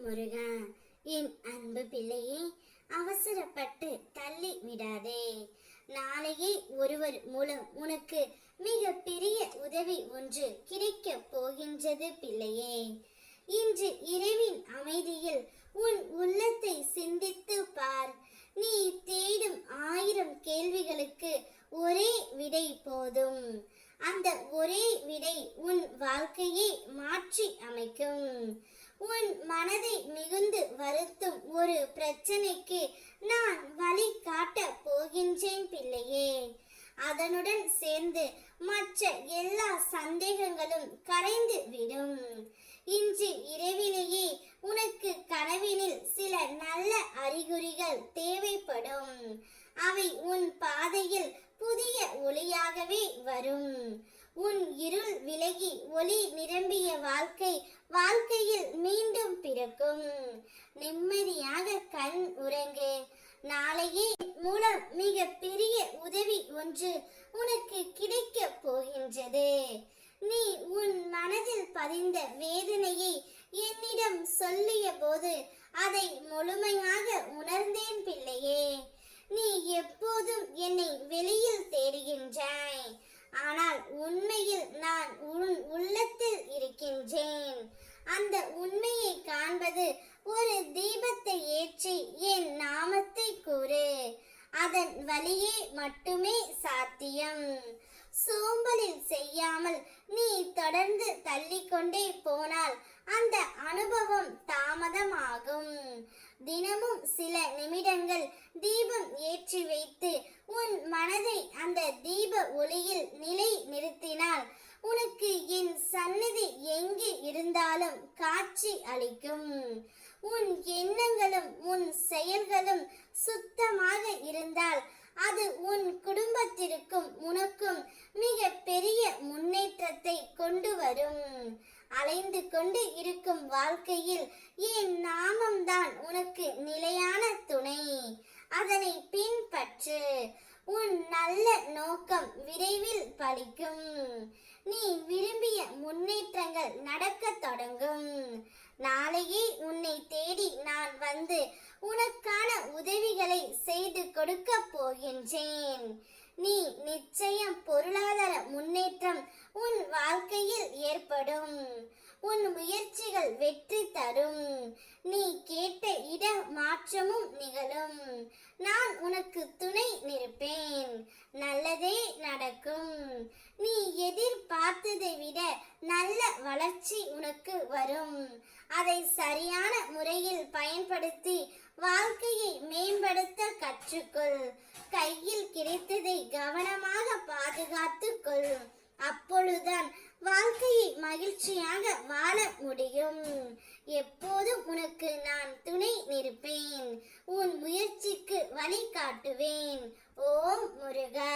முருகா, என் அன்பு பிள்ளையே, அவசரப்பட்டு தள்ளி விடாதே. நாளையே ஒருவர் மூலம் உனக்கு மிக பெரிய உதவி ஒன்று கிடைக்கப் போகின்றது பிள்ளையே. இன்று இரவின் அமைதியில் உன் உள்ளத்தை சிந்தித்து பார். நீ தேடும் 1000 கேள்விகளுக்கு ஒரே விடை போதும். அந்த ஒரே விடை உன் வாழ்க்கையை மாற்றி அமைக்கும். உன் மனதை மிகுந்து வருத்தும் ஒரு பிரச்சனைக்கு நான் வழி காட்டப் போகின்றேன் பிள்ளையே. அதனுடன் சேர்ந்து மற்ற எல்லா சந்தேகங்களும் கரைந்து விடும். இன்று இரவிலேயே உனக்கு கனவினில் சில நல்ல அறிகுறிகள் தேவைப்படும். அவை உன் பாதையில் புதிய ஒளியாகவே வரும். உன் இருள் விலகி ஒளி நிரம்பிய வாழ்க்கையில் மீண்டும் பிறக்கும். நிம்மதியாக கண் உறங்கு. நாளையே மூலம் மிக பெரிய உதவி ஒன்று உனக்கு கிடைக்கப் போகின்றது. நீ உன் மனதில் பதிந்த வேதனையை என்னிடம் சொல்லிய போது அதை முழுமையாக உணர்ந்தேன் பிள்ளையே. நீ எப்போதும் என்னை வெளியில் தேடுகின்றாய், ஆனால் உண்மையில் நான் உன் உள்ளத்தில் இருக்கின்றேன். அந்த உண்மையை காண்பது ஒரு தீபத்தை ஏற்றி என் நாமத்தை கூறு. அதன் வழியே மட்டுமே சாத்தியம். சோம்பலில் செய்யாமல் நீ தொடர்ந்து தள்ளிக்கொண்டே போனால் அந்த அனுபவம் தாமதமாகும். தினமும் சில நிமிடங்கள் தீபம் ஏற்றி வைத்து உன் மனதை அந்த தீப ஒளியில் நிலை நிறுத்தினால் உனக்கு என் சந்நிதி எங்கு இருந்தாலும் காட்சி அளிக்கும். உன் எண்ணங்களும் உன் செயல்களும் சுத்தமாக இருந்தால் அது உன் குடும்பத்திற்கும் உனக்கும் மிக பெரிய முன்னேற்றத்தை கொண்டு வரும். அலைந்து கொண்டு இருக்கும் வாழ்க்கையில் என் நாமம்தான் உனக்கு நிலையான துணை. அதனை பின்பற்று. உன் நல்ல நோக்கம் விரைவில் பலிக்கும். நீ விரும்பிய முன்னேற்றங்கள் நடக்கத் தொடங்கும். நாளையே உன்னை தேடி நான் வந்து உனக்கான உதவிகளை செய்து கொடுக்க போகின்றேன். நீ நிச்சயம் பொருளாதார முன்னேற்றம் உன் வாழ்க்கையில் ஏற்படும். உன் முயற்சிகள் வெற்றி தரும். நீ கேட்ட இட மாற்றமும் நிகழும். நான் உனக்கு துணை நிற்பேன். நல்லதே நடக்கும். நீ எதிர்பார்த்ததை விட நல்ல வளர்ச்சி உனக்கு வரும். அதை சரியான முறையில் பயன்படுத்தி வாழ்க்கையை மேம்படுத்த கற்றுக்கொள். கையில் கிடைத்ததை கவனமாக பாதுகாத்துக்கொள். அப்பொழுதுதான் வாழ்க்கையை மகிழ்ச்சியாக வாழ முடியும். எப்போதும் உனக்கு நான் துணை நிற்பேன். உன் முயற்சிக்கு வழி காட்டுவேன். ஓம் முருகா.